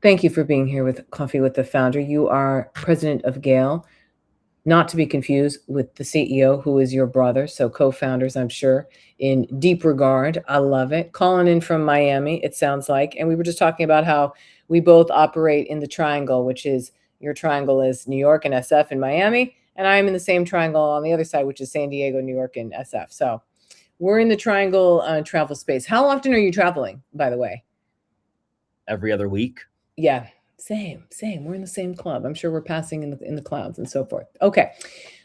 Thank you for being here with Coffee with the Founder. You are President of Gale, not to be confused with the CEO, who is your brother. So, co founders, I'm sure, in deep regard. I love it. Calling in from Miami, it sounds like. And we were just talking about how we both operate in the triangle, which is your triangle is New York and SF and Miami. And I'm in the same triangle on the other side, which is San Diego, New York, and SF. So, we're in the triangle travel space. How often are you traveling, by the way? Every other week. Yeah, same. We're in the same club. I'm sure we're passing in the clouds and so forth. Okay,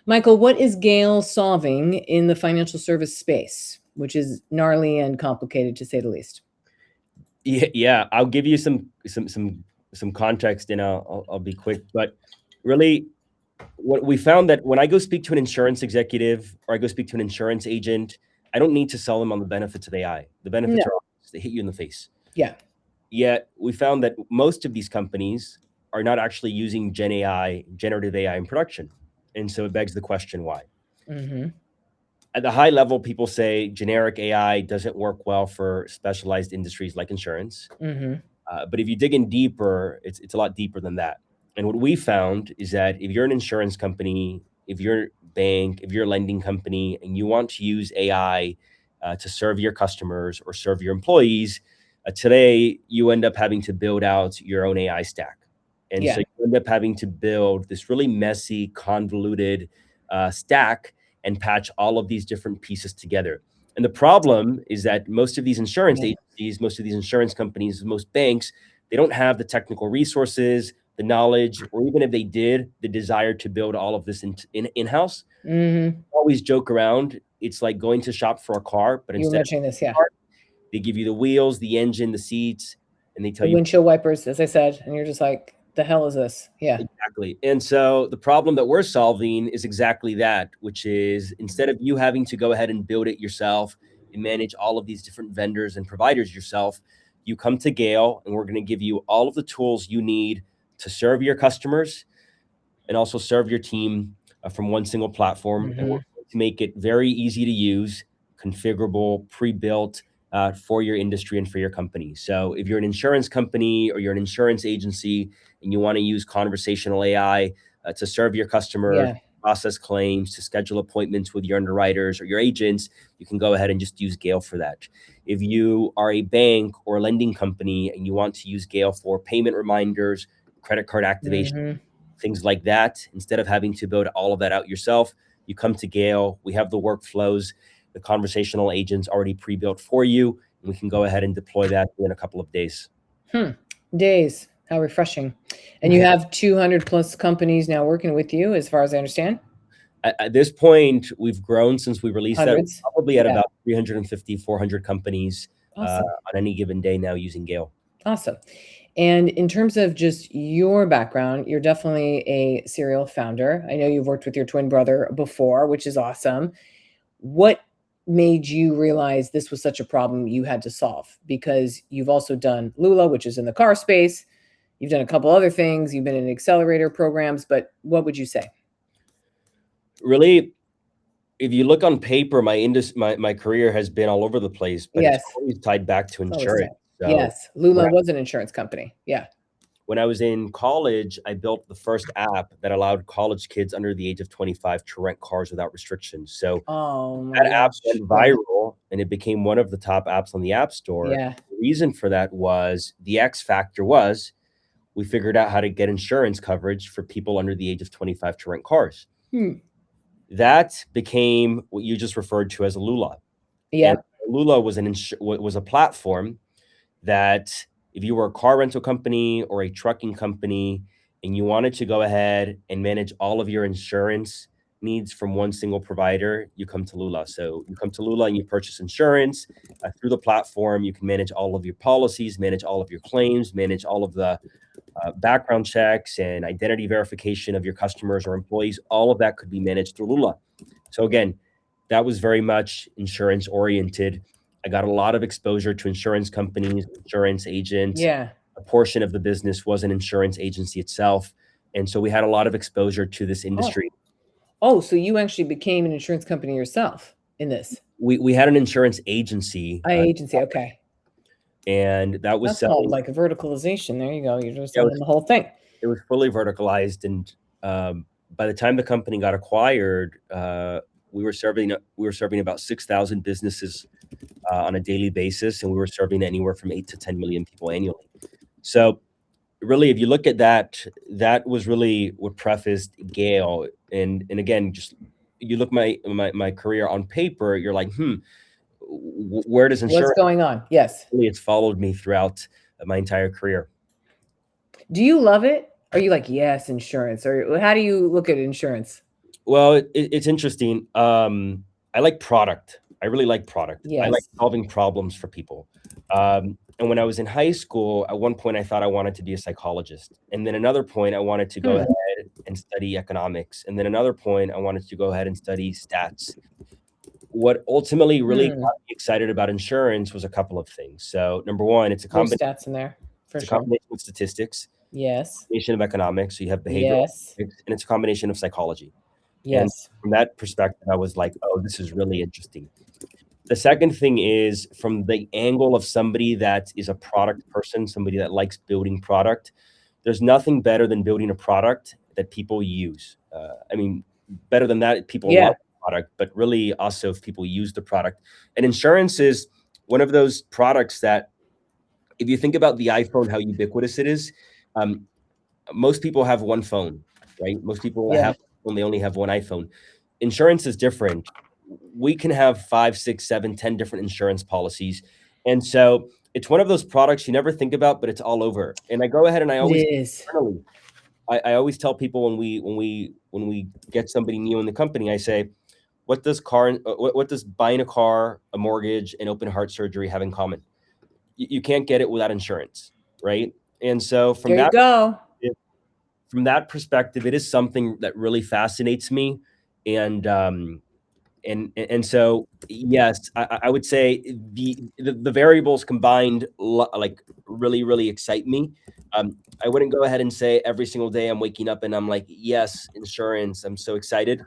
Michael, what is Gale solving in the financial service space, which is gnarly and complicated to say the least? Yeah, I'll give you some context, and I'll be quick. But really, what we found that when I go speak to an insurance executive or I go speak to an insurance agent, I don't need to sell them on the benefits of AI. The benefits No. are obvious. They hit you in the face. Yeah. Yet we found that most of these companies are not actually using generative AI in production. And so it begs the question, why? Mm-hmm. At the high level, people say generic AI doesn't work well for specialized industries like insurance. Mm-hmm. But if you dig in deeper, it's a lot deeper than that. And what we found is that if you're an insurance company, if you're a bank, if you're a lending company, and you want to use AI to serve your customers or serve your employees, today you end up having to build out your own AI stack. And Yeah. so you end up having to build this really messy, convoluted stack and patch all of these different pieces together. And the problem is that most of these insurance agencies, most of these insurance companies, most banks, they don't have the technical resources, the knowledge, or even if they did, the desire to build all of this in-house. Mm-hmm. Always joke around. It's like going to shop for a car, but You were instead of mentioning this, yeah. car, they give you the wheels, the engine, the seats, and they tell The you windshield wipers, as I said, and you're just like, the hell is this? Yeah. exactly. And so the problem that we're solving is exactly that, which is instead of you having to go ahead and build it yourself and manage all of these different vendors and providers yourself, you come to Gale and we're going to give you all of the tools you need to serve your customers and also serve your team from one single platform. And we're going to make it very easy to use, configurable, pre-built for your industry and for your company. So if you're an insurance company or you're an insurance agency and you want to use conversational AI to serve your customers, process claims, to schedule appointments with your underwriters or your agents, you can go ahead and just use Gale for that. If you are a bank or a lending company and you want to use Gale for payment reminders, credit card activation, things like that, instead of having to build all of that out yourself, you come to Gale. We have the workflows, the conversational agents already pre-built for you, and we can go ahead and deploy that in a couple of days. Days. How refreshing. And you have 200 plus companies now working with you, as far as I understand? At this point, we've grown since we released Hundreds. that, probably at about 350, 400 companies Awesome. on any given day now using Gale. Awesome. And in terms of just your background, you're definitely a serial founder. I know you've worked with your twin brother before, which is awesome. What made you realize this was such a problem you had to solve? Because you've also done Lula, which is in the car space. You've done a couple other things. You've been in accelerator programs, but what would you say? Really, if you look on paper, my career has been all over the place, but it's always tied back to insurance. So yes, Lula was an insurance company. Yeah. When I was in college, I built the first app that allowed college kids under the age of 25 to rent cars without restrictions. So that app went viral and it became one of the top apps on the App Store. Yeah. The reason for that was the X factor was we figured out how to get insurance coverage for people under the age of 25 to rent cars. That became what you just referred to as a Lula. Yeah. And Lula was a platform that if you were a car rental company or a trucking company and you wanted to go ahead and manage all of your insurance needs from one single provider, you come to Lula. So you come to Lula and you purchase insurance through the platform. You can manage all of your policies, manage all of your claims, manage all of the background checks and identity verification of your customers or employees. All of that could be managed through Lula. So again, that was very much insurance oriented. I got a lot of exposure to insurance companies, insurance agents. Yeah. A portion of the business was an insurance agency itself. And so we had a lot of exposure to this industry. Oh, so you actually became an insurance company yourself in this? We had an insurance agency. Agency, okay. and that was That's called selling. like a verticalization. There you go. You're just Yeah, selling the whole thing. it was fully verticalized, and by the time the company got acquired, we were serving about 6,000 businesses on a daily basis, and we were serving anywhere from 8 to 10 million people annually. So really, if you look at that, that was really what prefaced Gale. And again, just you look my career on paper, you're like, where does What's insurance? going on? Yes. Really, it's followed me throughout my entire career. Do you love it? Are you like, yes, insurance? Or how do you look at insurance? Well, it's interesting. I like product. I really like product. I like Yes. solving problems for people. And when I was in high school, at one point I thought I wanted to be a psychologist, and then another point I wanted to go ahead and study economics, and then another point I wanted to go ahead and study stats. What ultimately really got me excited about insurance was a couple of things. So number one, it's a There's combination. stats in there for It's a sure. combination of statistics, Yes. combination of economics. So you have behavioral, Yes. and it's a combination of psychology. And Yes. from that perspective, I was like, oh, this is really interesting. The second thing is from the angle of somebody that is a product person, somebody that likes building product. There's nothing better than building a product that people use. I mean, better than that, people Yeah. love the product, but really also if people use the product. And insurance is one of those products that, if you think about the iPhone, how ubiquitous it is, most people have one phone, right? Most people Yeah. have when they only have one iPhone. Insurance is different. We can have 5, 6, 7, 10 different insurance policies. And so it's one of those products you never think about, but it's all over. And I go ahead and I It always is. internally, I always tell people when we get somebody new in the company, I say, what does buying a car, a mortgage, and open heart surgery have in common? You can't get it without insurance, right? And so There you go. from that perspective, it is something that really fascinates me. And so yes, I would say the variables combined like really excite me. I wouldn't go ahead and say every single day I'm waking up and I'm like, yes, insurance, I'm so excited.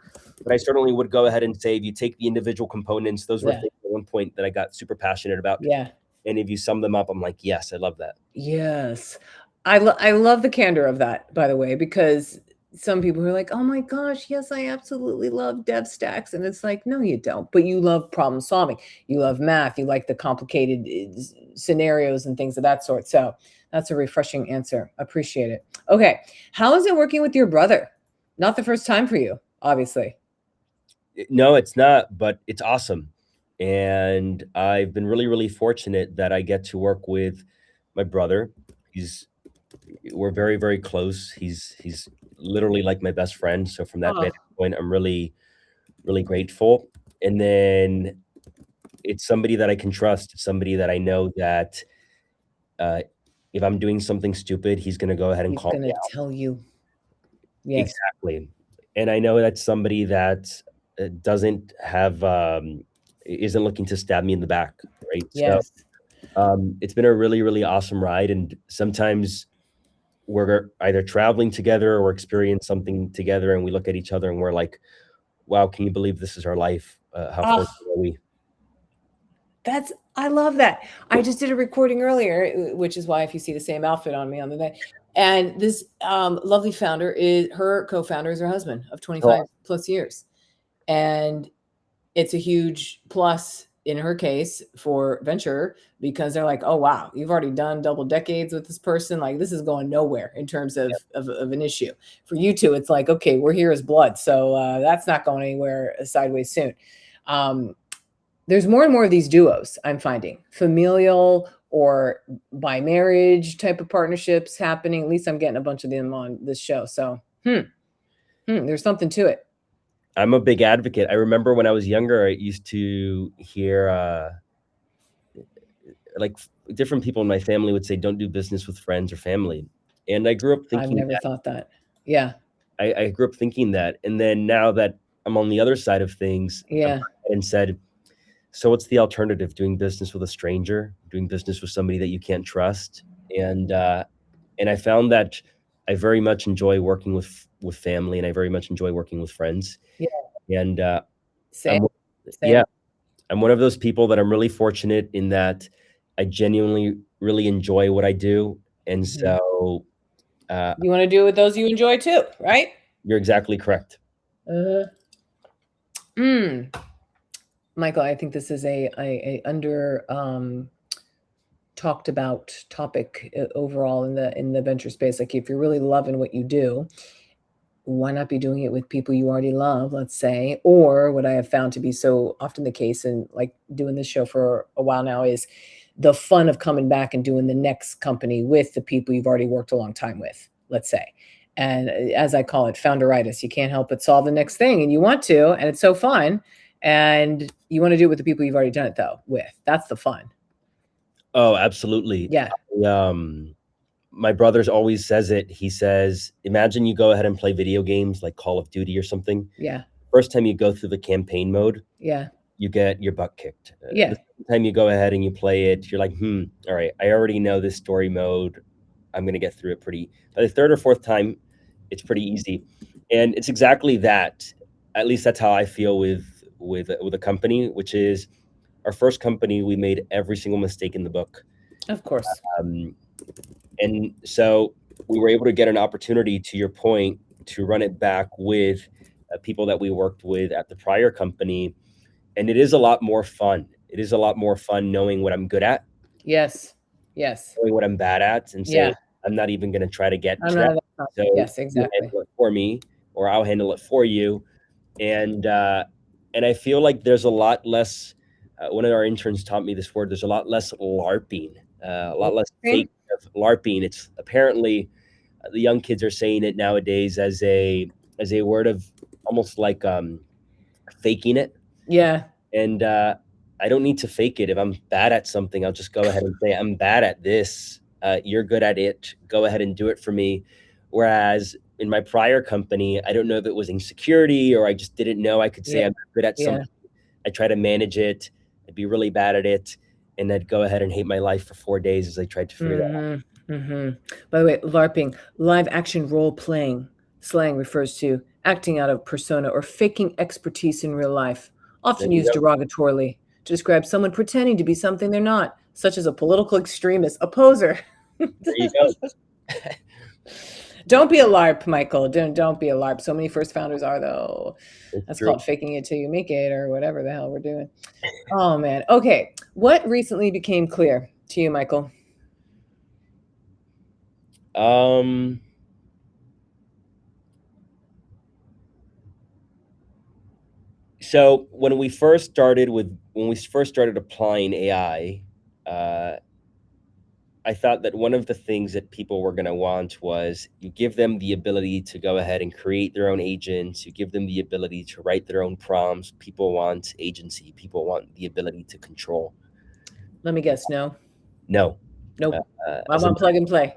But I certainly would go ahead and say, if you take the individual components, those were Yeah. things at one point that I got super passionate about. Yeah. And if you sum them up, I'm like, yes, I love that. Yes. I love the candor of that, by the way, because some people are like, oh my gosh, yes, I absolutely love dev stacks. And it's like, no, you don't. But you love problem solving. You love math. You like the complicated scenarios and things of that sort. So that's a refreshing answer. Appreciate it. Okay. How is it working with your brother? Not the first time for you, obviously. No, it's not, but it's awesome. And I've been really fortunate that I get to work with my brother. We're very close. He's literally like my best friend. So from that vantage point, I'm really grateful. And then it's somebody that I can trust. It's somebody that I know that if I'm doing something stupid, he's going to go ahead and call me out. He's going to tell you. Yes. Exactly. And I know that's somebody that doesn't have isn't looking to stab me in the back, right? Yes. So it's been a really awesome ride, and sometimes we're either traveling together or experience something together, and we look at each other and we're like, wow, can you believe this is our life? How fortunate are we? I love that. I just did a recording earlier, which is why if you see the same outfit on me on the day, and this lovely founder her co-founder is her husband of 25 plus years. And it's a huge plus in her case for venture, because they're like, oh, wow, you've already done double decades with this person. Like, this is going nowhere in terms of an issue. For you two, it's like, okay, we're here as blood. So that's not going anywhere sideways soon. There's more and more of these duos I'm finding, familial or by marriage type of partnerships happening. At least I'm getting a bunch of them on this show. So there's something to it. I'm a big advocate. I remember when I was younger, I used to hear like different people in my family would say, don't do business with friends or family. And I grew up thinking I've never thought that. Yeah. I grew up thinking that. And then now that I'm on the other side of things, yeah, and said, so what's the alternative? Doing business with a stranger, doing business with somebody that you can't trust. And I found that I very much enjoy working with family, and I very much enjoy working with friends. Yeah. And Same. yeah, I'm one of those people that I'm really fortunate in that I genuinely really enjoy what I do. And Mhm. so You want to do it with those you enjoy too, right? you're exactly correct. Mm. Michael, I think this is a under talked about topic overall in the venture space. Like if you're really loving what you do, why not be doing it with people you already love, let's say? Or what I have found to be so often the case, and like doing this show for a while now, is the fun of coming back and doing the next company with the people you've already worked a long time with, let's say. And as I call it, founderitis. You can't help but solve the next thing, and you want to, and it's so fun. And you want to do it with the people you've already done it though with. That's the fun. Oh, absolutely. Yeah. My brother's always says it. He says, imagine you go ahead and play video games like Call of Duty or something. Yeah. First time you go through the campaign mode, Yeah. you get your butt kicked. Yeah. The second time you go ahead and you play it, you're like, all right, I already know this story mode. I'm going to get through it by the third or fourth time, it's pretty easy. And it's exactly that. At least that's how I feel with a company, which is our first company. We made every single mistake in the book. Of course. And so we were able to get an opportunity, to your point, to run it back with people that we worked with at the prior company. And it is a lot more fun. It is a lot more fun knowing what I'm good at. Yes. Yes. Knowing what I'm bad at and saying, Yeah. I'm not even going to try to get I'm to not that. that. So Yes, you exactly. handle it for me, or I'll handle it for you. And I feel like there's a lot less, one of our interns taught me this word, there's a lot less LARPing, a lot less fake of LARPing. It's apparently the young kids are saying it nowadays as a word of almost like faking it. Yeah. And I don't need to fake it. If I'm bad at something, I'll just go ahead and say, I'm bad at this. You're good at it. Go ahead and do it for me. Whereas in my prior company, I don't know if it was insecurity or I just didn't know I could say I'm good at something. I try to manage it. I'd be really bad at it. And I'd go ahead and hate my life for 4 days as I tried to figure that out. By the way, LARPing, live action role playing slang, refers to acting out of persona or faking expertise in real life, often used derogatorily to describe someone pretending to be something they're not, such as a political extremist, a poser. There you go. Don't be a LARP, Michael. Don't be a LARP. So many first founders are, though. That's called faking it till you make it, or whatever the hell we're doing. Oh, man. Okay. What recently became clear to you, Michael? So when we first started applying AI, I thought that one of the things that people were going to want was you give them the ability to go ahead and create their own agents. You give them the ability to write their own prompts. People want agency. People want the ability to control. Let me guess. No. No. Nope. I want plug and play.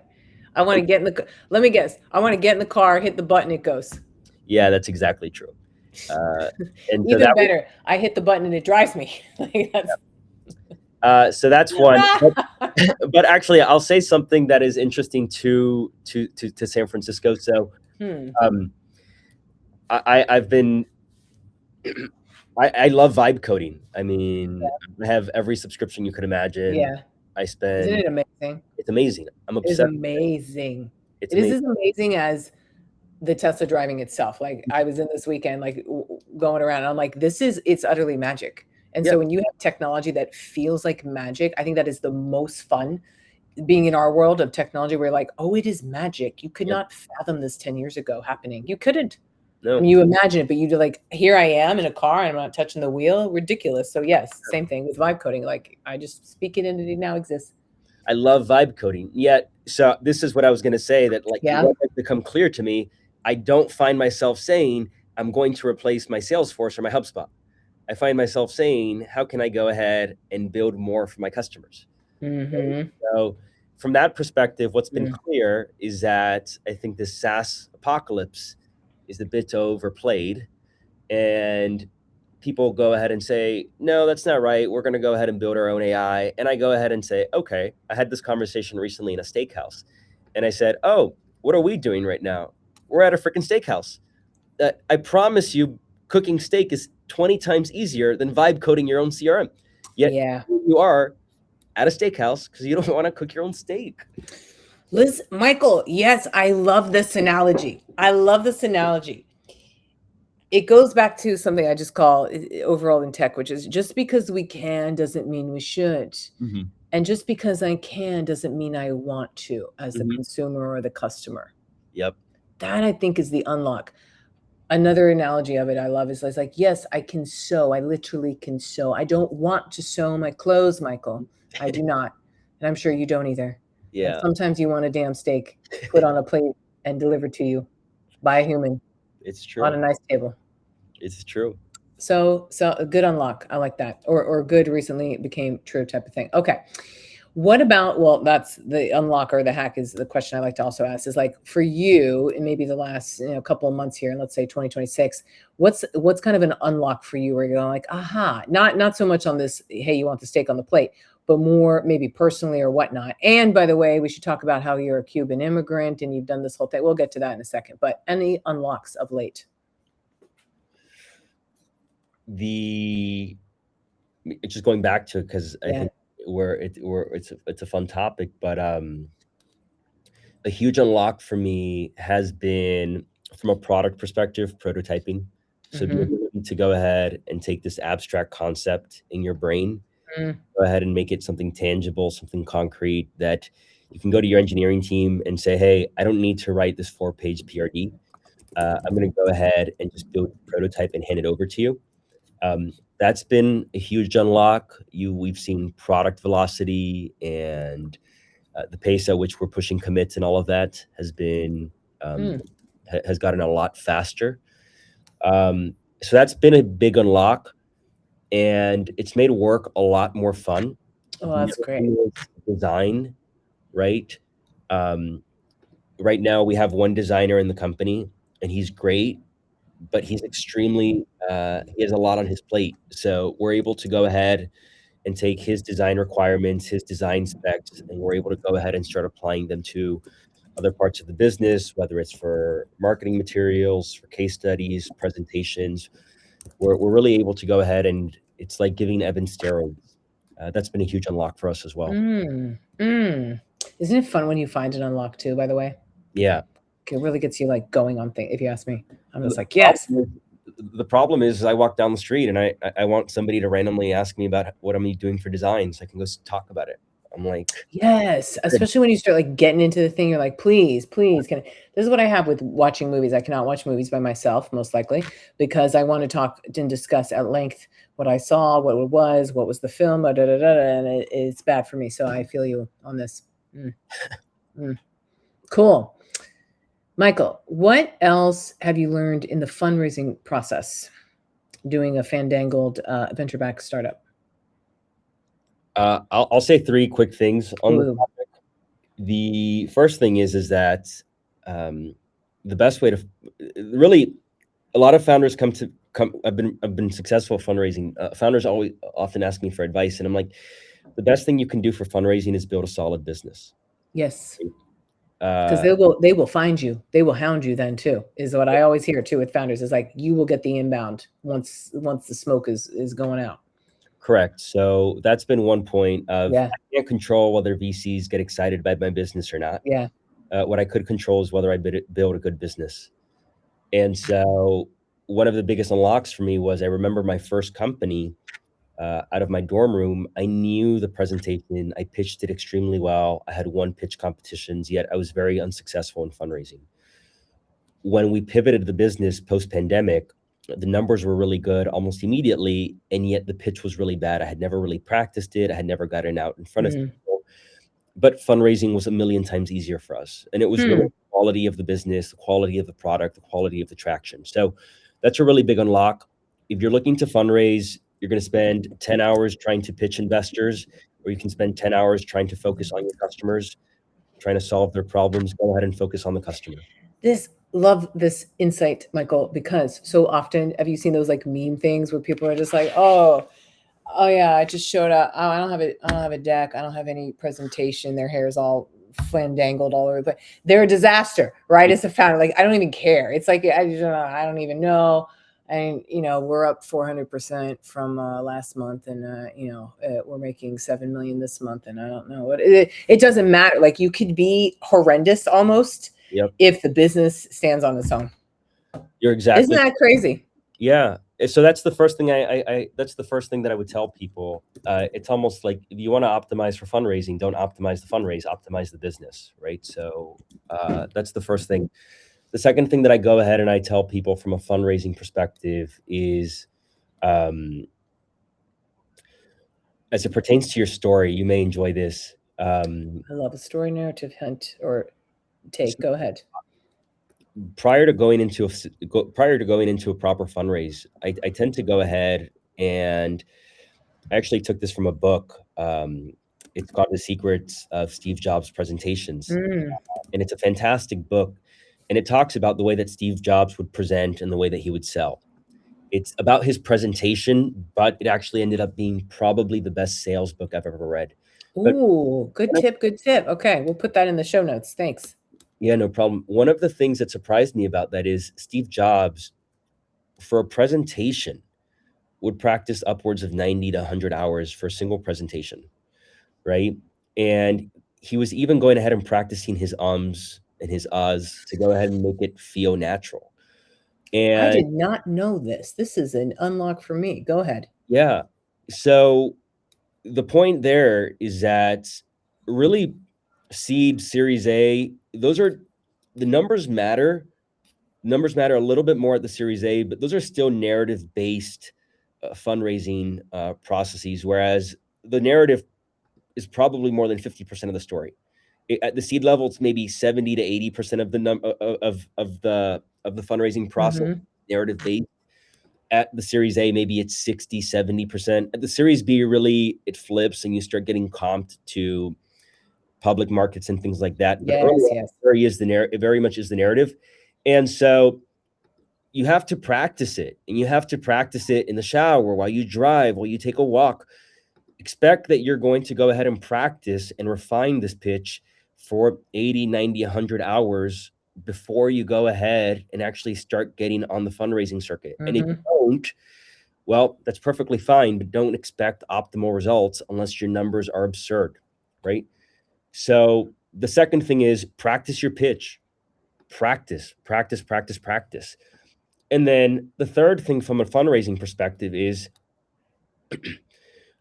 I want to get in the. Let me guess. I want to get in the car, hit the button, it goes. Yeah, that's exactly true. And even so better, I hit the button and it drives me. Like that's... So that's one. But actually, I'll say something that is interesting to San Francisco. So, I've been. I love vibe coding. I mean, I have every subscription you could imagine. Yeah. I spend. Isn't it amazing? It's amazing. I'm obsessed. It's amazing. It is as amazing as the Tesla driving itself. Like I was in this weekend, like going around, and I'm like, it's utterly magic. And so when you have technology that feels like magic, I think that is the most fun being in our world of technology. We're like, oh, it is magic. You could not fathom this 10 years ago happening. You couldn't. No. I mean, you imagine it, but you do like, here I am in a car and I'm not touching the wheel. Ridiculous. So yes, same thing with vibe coding. Like I just speak it and it now exists. I love vibe coding. Yet, so this is what I was going to say, that like what has become clear to me, I don't find myself saying I'm going to replace my Salesforce or my HubSpot. I find myself saying, how can I go ahead and build more for my customers? So from that perspective, what's been clear is that I think the SaaS apocalypse is a bit overplayed, and people go ahead and say, no, that's not right. We're going to go ahead and build our own AI. And I go ahead and say, okay, I had this conversation recently in a steakhouse. And I said, oh, what are we doing right now? We're at a freaking steakhouse. I promise you, cooking steak is 20 times easier than vibe coding your own CRM. Yet you are at a steakhouse because you don't want to cook your own steak. Liz, Michael, yes, I love this analogy. I love this analogy. It goes back to something I just call overall in tech, which is just because we can doesn't mean we should. Mm-hmm. And just because I can doesn't mean I want to as the Mm-hmm. consumer or the customer. Yep. That I think is the unlock. Another analogy of it I love is like, yes, I can sew. I literally can sew. I don't want to sew my clothes, Michael. I do not. And I'm sure you don't either. And Yeah, sometimes you want a damn steak put on a plate and delivered to you by a human it's on a true. nice table. It's true. So a good unlock. I like that. Or good recently it became true type of thing. Okay. What about, well, that's the unlock or the hack is the question I like to also ask is like for you in maybe the last couple of months here, and let's say 2026, what's kind of an unlock for you where you're going like, aha, not so much on this, hey, you want the steak on the plate, but more maybe personally or whatnot. And by the way, we should talk about how you're a Cuban immigrant and you've done this whole thing. We'll get to that in a second, but any unlocks of late? It's just going back to it because I Yeah. think it's a fun topic, but a huge unlock for me has been from a product perspective, prototyping. So the ability to go ahead and take this abstract concept in your brain, Mm. go ahead and make it something tangible, something concrete that you can go to your engineering team and say, hey, I don't need to write this 4-page PRD. I'm going to go ahead and just build a prototype and hand it over to you. That's been a huge unlock. We've seen product velocity and the pace at which we're pushing commits and all of that has been has gotten a lot faster. So that's been a big unlock, and it's made work a lot more fun. Oh, that's great. Design, right? Right now we have one designer in the company, and he's great, but he's extremely he has a lot on his plate. So we're able to go ahead and take his design requirements, his design specs, and we're able to go ahead and start applying them to other parts of the business, whether it's for marketing materials, for case studies, presentations. We're really able to go ahead, and it's like giving Evan steroids. That's been a huge unlock for us as well. Isn't it fun when you find an unlock too, by the way? Yeah. It really gets you like going on things. If you ask me, I'm just like, yes. The problem is I walk down the street and I want somebody to randomly ask me about what I'm doing for design so I can go talk about it. I'm like, yes, especially when you start like getting into the thing, you're like, please, this is what I have with watching movies. I cannot watch movies by myself, most likely, because I want to talk and discuss at length what I saw, what it was, what was the film, and it's bad for me. So I feel you on this. Cool. Michael, what else have you learned in the fundraising process doing a fandangled venture-backed startup? I'll say 3 quick things on the topic. The first thing is that the best way to really, a lot of founders I've been successful fundraising. Founders often ask me for advice, and I'm like, the best thing you can do for fundraising is build a solid business. Yes. Because they will find you, they will hound you then too, is what I always hear too with founders, is like you will get the inbound once the smoke is going out. Correct. So that's been one point of I can't control whether VCs get excited by my business or not. Yeah. What I could control is whether I build a good business. And so one of the biggest unlocks for me was I remember my first company out of my dorm room. I knew the presentation. I pitched it extremely well. I had won pitch competitions, yet I was very unsuccessful in fundraising. When we pivoted the business post-pandemic, the numbers were really good almost immediately, and yet the pitch was really bad. I had never really practiced it. I had never gotten out in front of people. But fundraising was a million times easier for us. And it was really the quality of the business, the quality of the product, the quality of the traction. So that's a really big unlock. If you're looking to fundraise, you're going to spend 10 hours trying to pitch investors, or you can spend 10 hours trying to focus on your customers, trying to solve their problems. Go ahead and focus on the customer. Love this insight, Michael, because so often, have you seen those like meme things where people are just like, oh yeah, I just showed up. Oh, I don't have a deck. I don't have any presentation. Their hair is all fandangled all over, but they're a disaster, right? As a founder, like I don't even care. It's like I don't even know. And, we're up 400% from last month. And, we're making 7 million this month. And I don't know what it doesn't matter. Like, you could be horrendous almost if the business stands on its own. You're exactly. Isn't that crazy? Yeah. So that's the first thing that's the first thing that I would tell people. It's almost like, if you want to optimize for fundraising, don't optimize the fundraise, optimize the business, right? So that's the first thing. The second thing that I go ahead and I tell people from a fundraising perspective is, as it pertains to your story, you may enjoy this. I love a story narrative hint or take. Go ahead. Prior to going into a proper fundraise, I tend to go ahead, and I actually took this from a book. It's called The Secrets of Steve Jobs' Presentations. And it's a fantastic book. And it talks about the way that Steve Jobs would present and the way that he would sell. It's about his presentation, but it actually ended up being probably the best sales book I've ever read. Ooh, good tip. Okay, we'll put that in the show notes. Thanks. Yeah, no problem. One of the things that surprised me about that is Steve Jobs, for a presentation, would practice upwards of 90 to 100 hours for a single presentation, right? And he was even going ahead and practicing his ums and his uhs to go ahead and make it feel natural. And I did not know this. This is an unlock for me. Go ahead. Yeah. So the point there is that really seed, Series A, those are, the numbers matter. Numbers matter a little bit more at the Series A, but those are still narrative-based fundraising processes, whereas the narrative is probably more than 50% of the story. At the seed level, it's maybe 70 to 80% of the fundraising process, narrative based. At the Series A, maybe it's 60, 70%. At the Series B, really it flips and you start getting comped to public markets and things like that. But yes. It very much is the narrative. And so you have to practice it, and you have to practice it in the shower, while you drive, while you take a walk. Expect that you're going to go ahead and practice and refine this pitch for 80, 90, 100 hours before you go ahead and actually start getting on the fundraising circuit. And if you don't, well, that's perfectly fine, but don't expect optimal results unless your numbers are absurd, right? So the second thing is practice your pitch. Practice. And then the third thing from a fundraising perspective is,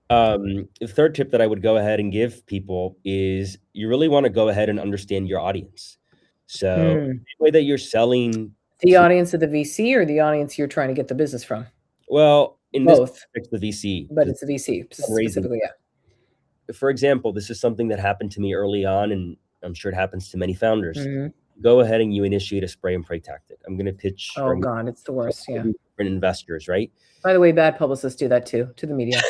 the third tip that I would go ahead and give people is, you really want to go ahead and understand your audience. So the way that you're selling, the audience of the VC or the audience you're trying to get the business from? Well, in both, it's the VC, but it's the VC specifically. Yeah. For example, this is something that happened to me early on, and I'm sure it happens to many founders. Go ahead and you initiate a spray and pray tactic. I'm going to pitch. Oh God, it's the worst. Yeah. Different investors, right? By the way, bad publicists do that too, to the media.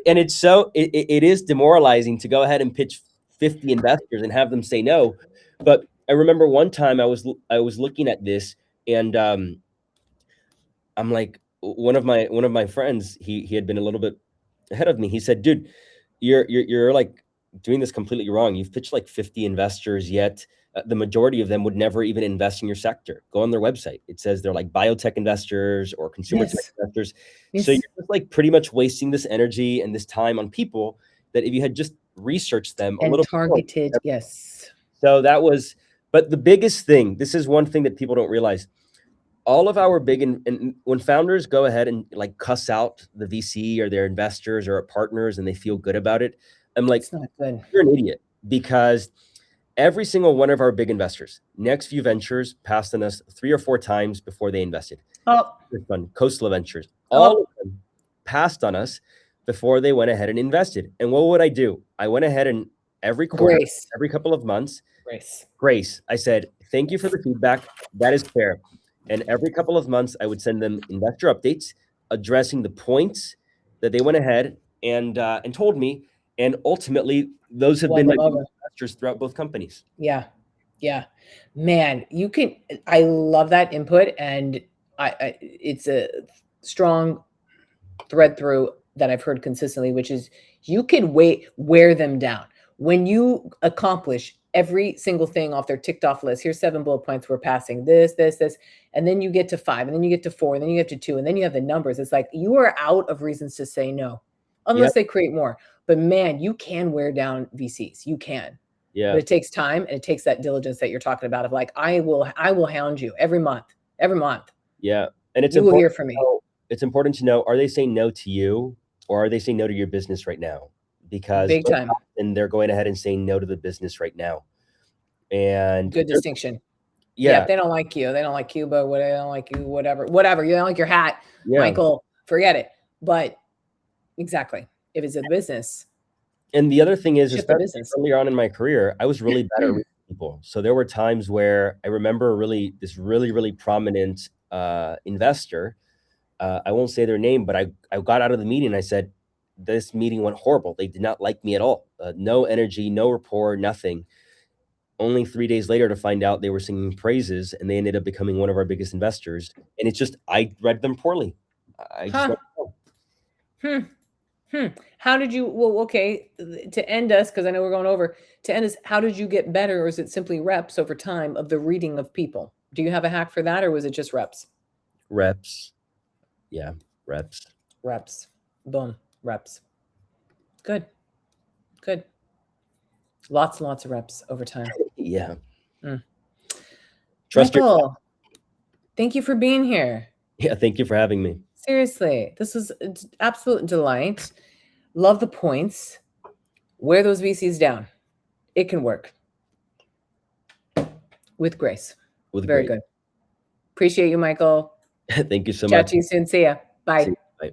And it's it is demoralizing to go ahead and pitch 50 investors and have them say no. But I remember one time I was looking at this, and I'm like, one of my friends, he had been a little bit ahead of me. He said, "Dude, you're like doing this completely wrong. You've pitched like 50 investors, yet the majority of them would never even invest in your sector. Go on their website. It says they're like biotech investors or consumer tech investors. So you're just like pretty much wasting this energy and this time on people that if you had just researched them a little targeted, yes. So that was, but the biggest thing, this is one thing that people don't realize. All of our big, and when founders go ahead and like cuss out the VC or their investors or partners and they feel good about it, I'm like, it's not good. You're an idiot, because every single one of our big investors, Next Few Ventures, passed on us 3 or 4 times before they invested. Coastal Ventures, all of them passed on us before they went ahead and invested. And what would I do? I went ahead and every quarter, every couple of months, Grace, I said, thank you for the feedback. That is fair. And every couple of months, I would send them investor updates addressing the points that they went ahead and told me. And ultimately, those have been my investors throughout both companies. Yeah. Man, I love that input. And it's a strong thread through that I've heard consistently, which is you can wear them down. When you accomplish every single thing off their ticked off list. Here's 7 bullet points. We're passing this, this, this. And then you get to 5, and then you get to 4, and then you get to 2, and then you have the numbers. It's like you are out of reasons to say no, unless they create more. But man, you can wear down VCs. You can. Yeah. But it takes time, and it takes that diligence that you're talking about of like, I will hound you every month. Yeah. And it's you will hear from me. It's important to know, are they saying no to you, or are they saying no to your business right now? Because big time. And they're going ahead and saying no to the business right now. And good distinction. Yeah. If they don't like you, they don't like Cuba, they don't like you, whatever. You don't like your hat, Michael, forget it. But exactly. If it's a business. And the other thing is, especially earlier on in my career, I was really bad at reading people. So there were times where I remember this really prominent investor. I won't say their name, but I got out of the meeting and I said, this meeting went horrible. They did not like me at all. No energy, no rapport, nothing. Only 3 days later to find out they were singing praises, and they ended up becoming one of our biggest investors. And it's just, I read them poorly. How did you, okay, to end us, because I know we're going over, to end us, how did you get better, or is it simply reps over time of the reading of people? Do you have a hack for that, or was it just reps? Reps. Yeah, reps. Reps. Boom. Reps. Good. Lots and lots of reps over time. Yeah. Trust Michael, thank you for being here. Yeah, thank you for having me. Seriously, this was an absolute delight. Love the points. Wear those VCs down. It can work. With grace. Very good. Appreciate you, Michael. Thank you so much. Chat to you soon. See ya. Bye.